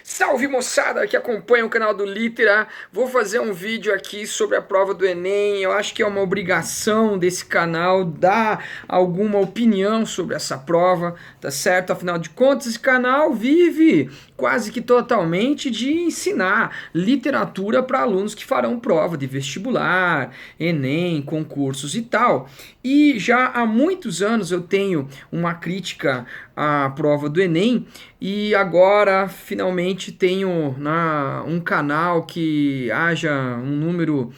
Salve moçada que acompanha o canal do Litera. Vou fazer um vídeo aqui sobre a prova do Enem. Eu acho que é uma obrigação desse canal dar alguma opinião sobre essa prova, tá certo? Afinal de contas, esse canal vive quase que totalmente de ensinar literatura para alunos que farão prova de vestibular, Enem, concursos e tal. E já há muitos anos eu tenho uma crítica à prova do Enem e agora finalmente tenho um canal que haja um número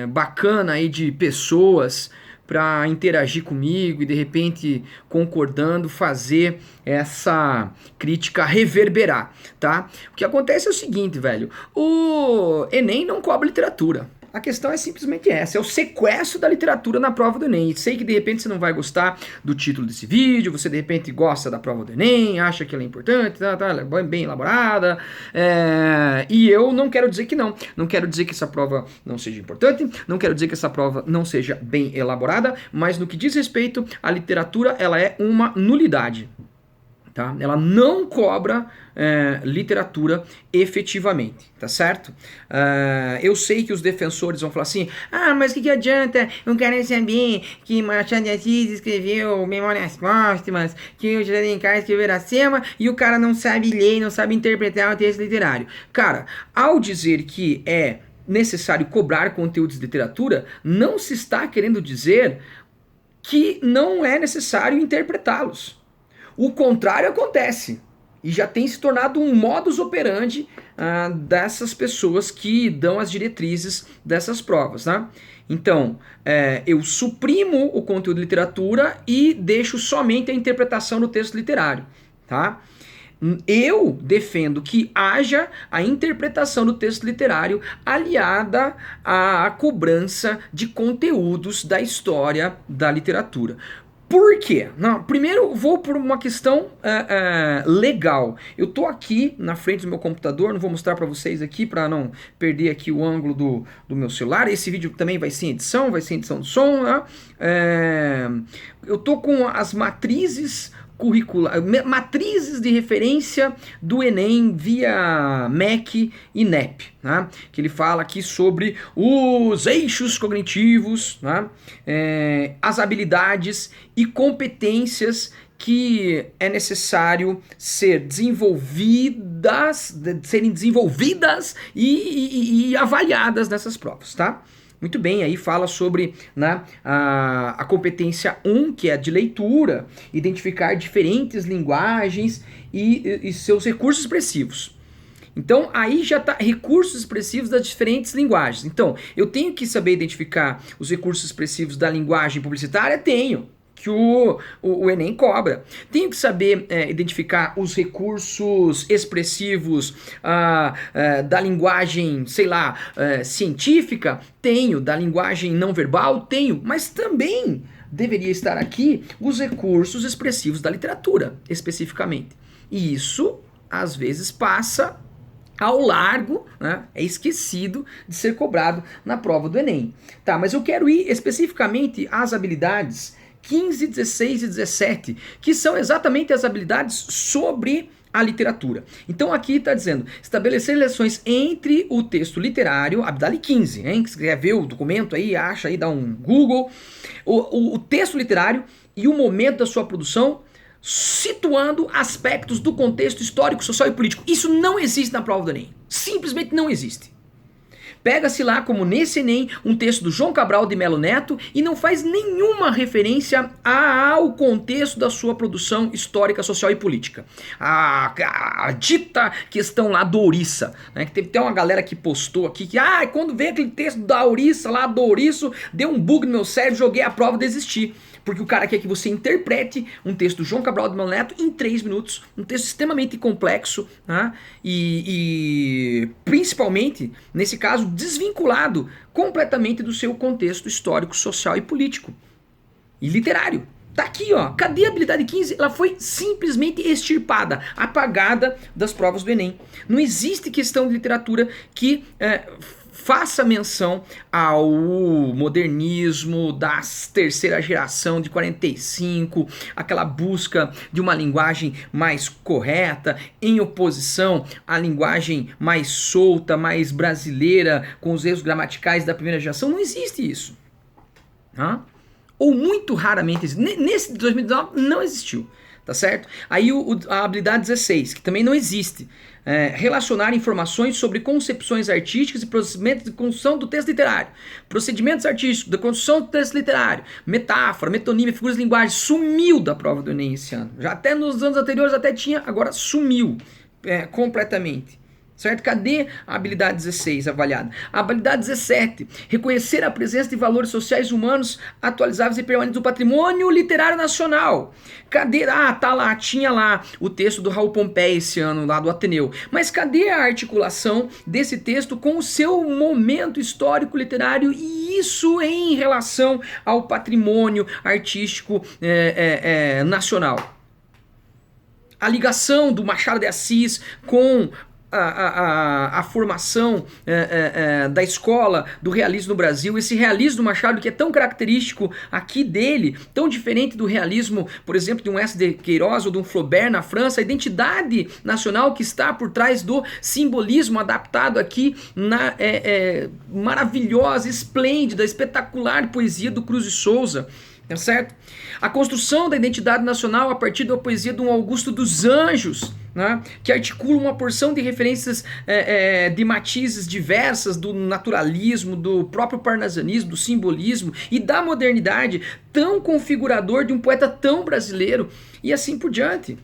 bacana aí de pessoas para interagir comigo e de repente concordando fazer essa crítica reverberar, tá? O que acontece é o seguinte, velho, o Enem não cobra literatura. A questão é simplesmente essa, é o sequestro da literatura na prova do Enem. E sei que de repente você não vai gostar do título desse vídeo, você de repente gosta da prova do Enem, acha que ela é importante, ela é bem elaborada, e eu não quero dizer que não. Não quero dizer que essa prova não seja importante, não quero dizer que essa prova não seja bem elaborada, mas no que diz respeito à literatura, ela é uma nulidade. Tá? Ela não cobra literatura efetivamente, tá certo? Eu sei que os defensores vão falar assim, mas o que adianta um cara saber que Machado de Assis escreveu Memórias Póstumas, que o José de Alencar escreveu Iracema, e o cara não sabe ler, não sabe interpretar o texto literário. Cara, ao dizer que é necessário cobrar conteúdos de literatura, não se está querendo dizer que não é necessário interpretá-los. O contrário acontece e já tem se tornado um modus operandi dessas pessoas que dão as diretrizes dessas provas, tá? Então, eu suprimo o conteúdo de literatura e deixo somente a interpretação do texto literário, tá? Eu defendo que haja a interpretação do texto literário aliada à cobrança de conteúdos da história da literatura. Por quê? Não, primeiro vou por uma questão legal. Eu tô aqui na frente do meu computador, não vou mostrar para vocês aqui para não perder aqui o ângulo do meu celular. Esse vídeo também vai ser em edição, do som, né? Eu tô com as matrizes matrizes de referência do Enem via MEC e NEP, né? Que ele fala aqui sobre os eixos cognitivos, né? As habilidades e competências que é necessário serem desenvolvidas e avaliadas nessas provas, tá? Muito bem, aí fala sobre, né, a competência 1, que é a de leitura, identificar diferentes linguagens e seus recursos expressivos. Então, aí já está recursos expressivos das diferentes linguagens. Então, eu tenho que saber identificar os recursos expressivos da linguagem publicitária? Tenho. Que o Enem cobra. Tenho que saber identificar os recursos expressivos da linguagem, sei lá, científica? Tenho. Da linguagem não verbal? Tenho. Mas também deveria estar aqui os recursos expressivos da literatura, especificamente. E isso, às vezes, passa ao largo, né? É esquecido de ser cobrado na prova do Enem. Tá, mas eu quero ir especificamente às habilidades 15, 16 e 17, que são exatamente as habilidades sobre a literatura. Então aqui está dizendo, estabelecer relações entre o texto literário, habilidade 15, hein? Que você quer ver o documento aí, acha aí, dá um Google, o texto literário e o momento da sua produção, situando aspectos do contexto histórico, social e político. Isso não existe na prova do Enem. Simplesmente não existe. Pega-se lá, como nesse Enem, um texto do João Cabral de Melo Neto e não faz nenhuma referência ao contexto da sua produção histórica, social e política. A dita questão lá do Ouriça, né, que teve até uma galera que postou aqui que quando veio aquele texto da Ouriça lá, do Ouriço, deu um bug no meu cérebro, joguei a prova e desisti. Porque o cara quer que você interprete um texto do João Cabral de Melo Neto em 3 minutos. Um texto extremamente complexo, né? E principalmente, nesse caso, desvinculado completamente do seu contexto histórico, social e político. E literário. Tá aqui, ó. Cadê a habilidade 15? Ela foi simplesmente extirpada, apagada das provas do Enem. Não existe questão de literatura que faça menção ao modernismo da terceira geração de 45, aquela busca de uma linguagem mais correta, em oposição à linguagem mais solta, mais brasileira, com os erros gramaticais da primeira geração. Não existe isso. Tá? Ou muito raramente existe. Nesse de 2019 não existiu, tá certo? Aí a habilidade 16, que também não existe. Relacionar informações sobre concepções artísticas e procedimentos de construção do texto literário. Procedimentos artísticos da construção do texto literário. Metáfora, metonímia, figuras de linguagem. Sumiu da prova do Enem esse ano. Já até nos anos anteriores até tinha, agora sumiu completamente. Certo? Cadê a habilidade 16 avaliada? A habilidade 17, reconhecer a presença de valores sociais humanos atualizáveis e permanentes do patrimônio literário nacional. Cadê? Tá lá, tinha lá o texto do Raul Pompeia esse ano, lá do Ateneu. Mas cadê a articulação desse texto com o seu momento histórico literário e isso em relação ao patrimônio artístico nacional? A ligação do Machado de Assis com a formação da escola do realismo no Brasil, esse realismo do Machado que é tão característico aqui dele, tão diferente do realismo, por exemplo, de um S. de Queiroz ou de um Flaubert na França, a identidade nacional que está por trás do simbolismo adaptado aqui na maravilhosa, esplêndida, espetacular poesia do Cruz de Souza. Tá certo? A construção da identidade nacional a partir da poesia de um Augusto dos Anjos, né, que articula uma porção de referências de matizes diversas do naturalismo, do próprio parnasianismo, do simbolismo e da modernidade, tão configurador de um poeta tão brasileiro e assim por diante.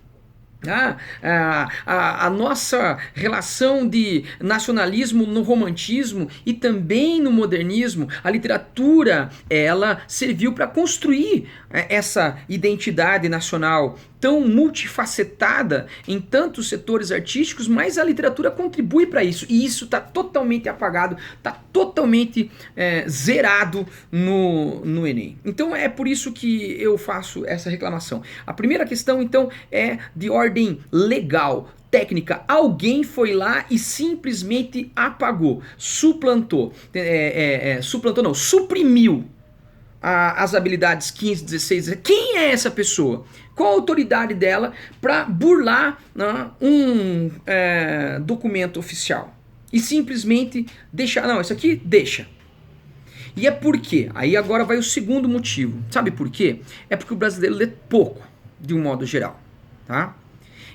A nossa relação de nacionalismo no romantismo e também no modernismo, a literatura, ela serviu para construir essa identidade nacional tão multifacetada em tantos setores artísticos, mas a literatura contribui para isso, e isso está totalmente apagado, está totalmente zerado no Enem. Então é por isso que eu faço essa reclamação. A primeira questão, então, é de ordem legal, técnica. Alguém foi lá e simplesmente apagou, suplantou, suprimiu as habilidades 15, 16. Quem é essa pessoa? Qual a autoridade dela para burlar, né, um documento oficial? E simplesmente deixar, não, isso aqui deixa. E é por quê? Aí agora vai o segundo motivo. Sabe por quê? É porque o brasileiro lê pouco, de um modo geral, tá?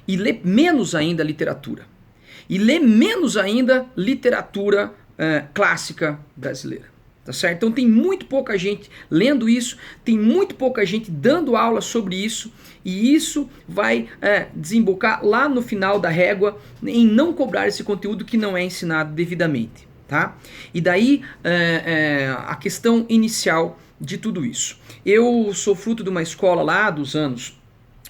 E lê menos ainda literatura. E lê menos ainda literatura clássica brasileira. Tá certo? Então tem muito pouca gente lendo isso, tem muito pouca gente dando aula sobre isso, e isso vai desembocar lá no final da régua em não cobrar esse conteúdo que não é ensinado devidamente. Tá? E daí a questão inicial de tudo isso. Eu sou fruto de uma escola lá dos anos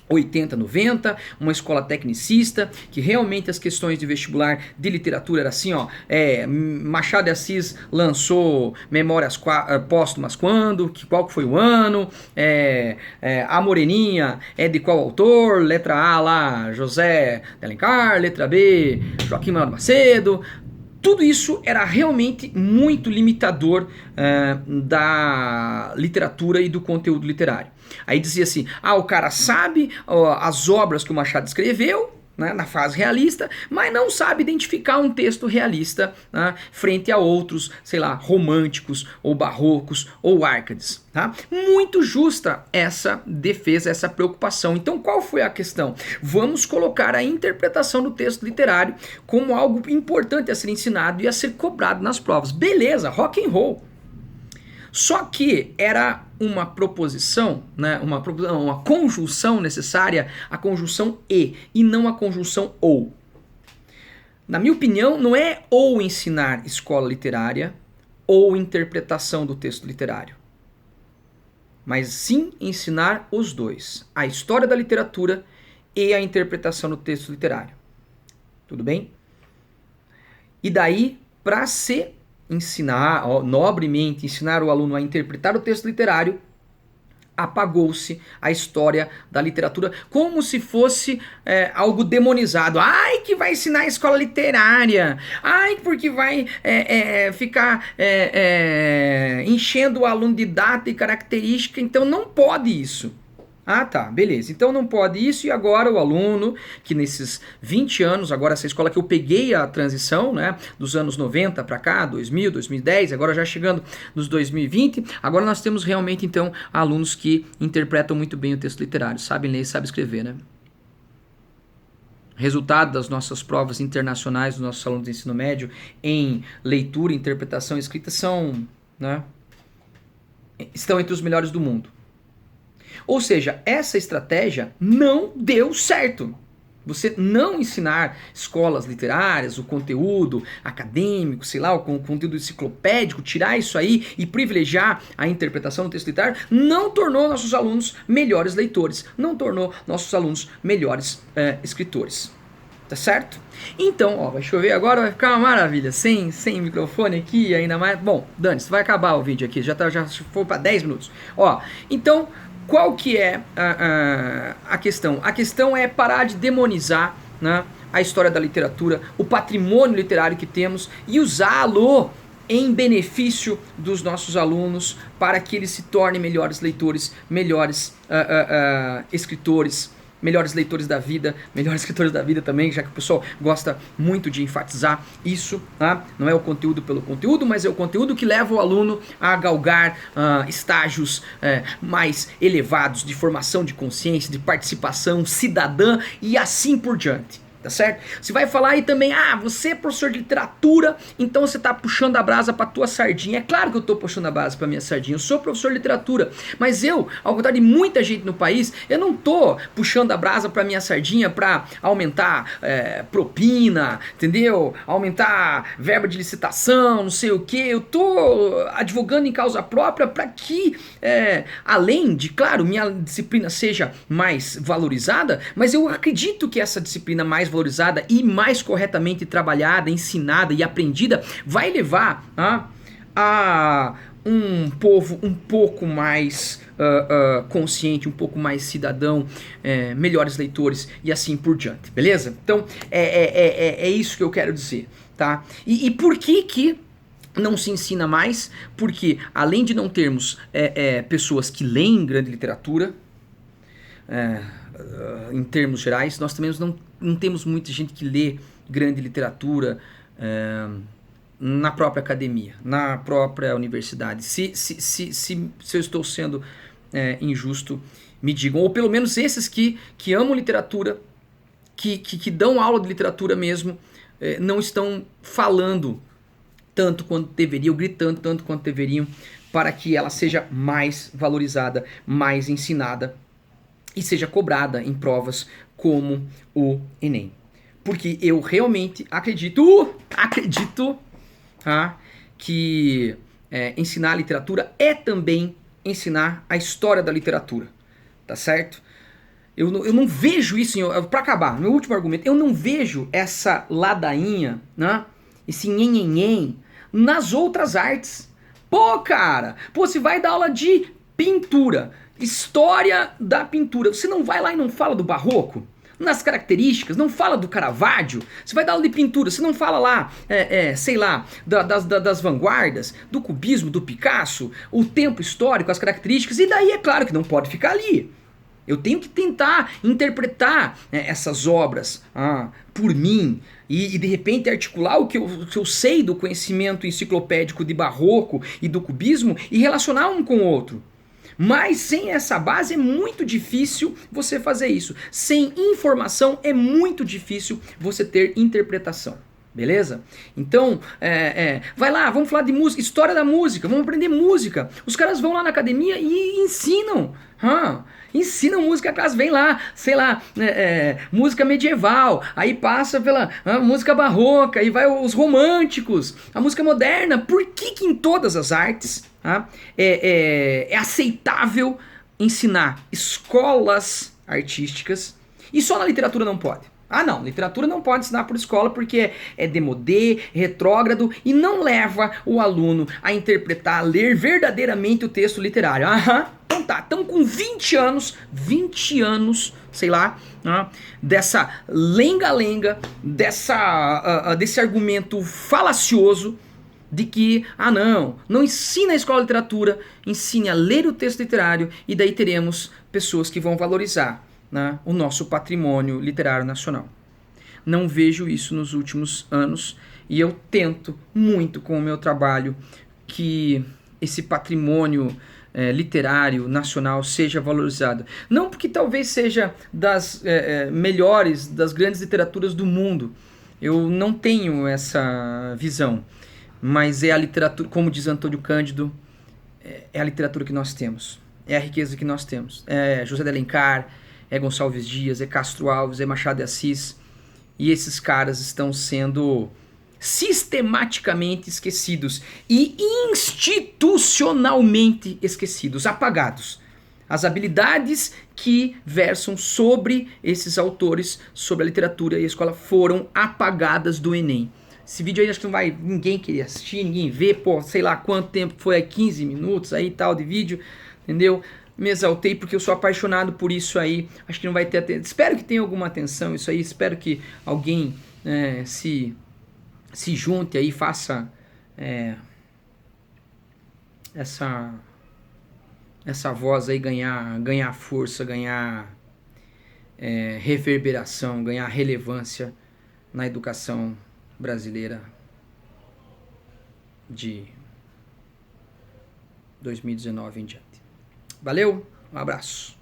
80, 90, uma escola tecnicista, que realmente as questões de vestibular de literatura era assim, ó, Machado de Assis lançou Memórias Póstumas quando, qual que foi o ano, A Moreninha é de qual autor, letra A lá, José de Alencar, letra B, Joaquim Manuel de Macedo. Tudo isso era realmente muito limitador da literatura e do conteúdo literário. Aí dizia assim, o cara sabe as obras que o Machado escreveu, né, na fase realista, mas não sabe identificar um texto realista, né, frente a outros, sei lá, românticos, ou barrocos, ou árcades. Tá? Muito justa essa defesa, essa preocupação. Então qual foi a questão? Vamos colocar a interpretação do texto literário como algo importante a ser ensinado e a ser cobrado nas provas. Beleza, rock and roll. Só que era uma proposição, né, uma conjunção necessária, a conjunção e não a conjunção ou. Na minha opinião, não é ou ensinar escola literária ou interpretação do texto literário, mas sim ensinar os dois, a história da literatura e a interpretação do texto literário. Tudo bem? E daí, para nobremente ensinar o aluno a interpretar o texto literário, apagou-se a história da literatura como se fosse algo demonizado. Ai, que vai ensinar a escola literária. Ai, porque vai ficar enchendo o aluno de data e característica. Então não pode isso. Ah, tá, beleza. Então não pode isso, e agora o aluno, que nesses 20 anos, agora essa escola que eu peguei a transição, né, dos anos 90 para cá, 2000, 2010, agora já chegando nos 2020, agora nós temos realmente, então, alunos que interpretam muito bem o texto literário, sabem ler e sabem escrever, né? Resultado das nossas provas internacionais dos nossos alunos de ensino médio em leitura, interpretação e escrita são, né, estão entre os melhores do mundo. Ou seja, essa estratégia não deu certo. Você não ensinar escolas literárias, o conteúdo acadêmico, sei lá, o conteúdo enciclopédico, tirar isso aí e privilegiar a interpretação do texto literário, não tornou nossos alunos melhores leitores, não tornou nossos alunos melhores escritores. Tá certo? Então, ó, vai chover agora, vai ficar uma maravilha, sem microfone aqui, ainda mais. Bom, Dani, vai acabar o vídeo aqui, já foi para 10 minutos. Ó, então, qual que é a questão? A questão é parar de demonizar, né, a história da literatura, o patrimônio literário que temos e usá-lo em benefício dos nossos alunos para que eles se tornem melhores leitores, melhores escritores, melhores leitores da vida, melhores escritores da vida também, já que o pessoal gosta muito de enfatizar isso, tá? Não é o conteúdo pelo conteúdo, mas é o conteúdo que leva o aluno a galgar estágios mais elevados de formação de consciência, de participação cidadã e assim por diante. Tá certo? Você vai falar aí também, você é professor de literatura, então você tá puxando a brasa pra tua sardinha. É claro que eu tô puxando a brasa pra minha sardinha, eu sou professor de literatura, mas eu, ao contrário de muita gente no país, eu não tô puxando a brasa pra minha sardinha pra aumentar propina, entendeu? Aumentar verba de licitação, não sei o que. Eu tô advogando em causa própria pra que, além de, claro, minha disciplina seja mais valorizada, mas eu acredito que essa disciplina mais valorizada e mais corretamente trabalhada, ensinada e aprendida vai levar a um povo um pouco mais consciente, um pouco mais cidadão, melhores leitores e assim por diante, beleza? Então é isso que eu quero dizer, tá? E por que não se ensina mais? Porque além de não termos pessoas que leem grande literatura, em termos gerais, nós também não temos muita gente que lê grande literatura na própria academia, na própria universidade. Se eu estou sendo injusto, me digam. Ou pelo menos esses que amam literatura, que dão aula de literatura mesmo, não estão falando tanto quanto deveriam, gritando tanto quanto deveriam, para que ela seja mais valorizada, mais ensinada e seja cobrada em provas como o Enem. Porque eu realmente acredito que ensinar literatura é também ensinar a história da literatura, tá certo? Eu não vejo isso, para acabar, meu último argumento, eu não vejo essa ladainha, né, esse nhenhenhen nas outras artes. Pô, cara, você vai dar aula de pintura, história da pintura, você não vai lá e não fala do barroco? Nas características, não fala do Caravaggio? Você vai dar aula de pintura, você não fala lá, sei lá, das vanguardas, do cubismo, do Picasso, o tempo histórico, as características, e daí é claro que não pode ficar ali. Eu tenho que tentar interpretar essas obras por mim e de repente articular o que eu sei do conhecimento enciclopédico de barroco e do cubismo e relacionar um com o outro. Mas sem essa base é muito difícil você fazer isso. Sem informação é muito difícil você ter interpretação. Beleza? Então, vai lá, vamos falar de música, história da música, vamos aprender música. Os caras vão lá na academia e ensinam. Ensinam música, atrás vem lá, sei lá, música medieval, aí passa pela música barroca, e vai os românticos, a música moderna. Por que em todas as artes é aceitável ensinar escolas artísticas e só na literatura não pode? Não, literatura não pode ensinar por escola porque é demodê, retrógrado e não leva o aluno a interpretar, a ler verdadeiramente o texto literário. Então tá, estamos com 20 anos, sei lá, né, dessa lenga-lenga, desse argumento falacioso de que, não ensina a escola de literatura, ensine a ler o texto literário e daí teremos pessoas que vão valorizar, né, o nosso patrimônio literário nacional. Não vejo isso nos últimos anos e eu tento muito com o meu trabalho que esse patrimônio literário nacional seja valorizado. Não porque talvez seja das melhores, das grandes literaturas do mundo. Eu não tenho essa visão. Mas é a literatura, como diz Antônio Cândido, é a literatura que nós temos. É a riqueza que nós temos. É José de Alencar, é Gonçalves Dias, é Castro Alves, é Machado de Assis. E esses caras estão sendo sistematicamente esquecidos e institucionalmente esquecidos, apagados. As habilidades que versam sobre esses autores, sobre a literatura e a escola, foram apagadas do Enem. Esse vídeo aí acho que não vai ninguém querer assistir, ninguém vê, sei lá quanto tempo foi, 15 minutos aí tal de vídeo, entendeu? Me exaltei porque eu sou apaixonado por isso aí, acho que não vai ter atenção, espero que tenha alguma atenção isso aí, espero que alguém se junte aí, faça essa voz aí ganhar força, ganhar reverberação, ganhar relevância na educação brasileira de 2019 em diante. Valeu, um abraço.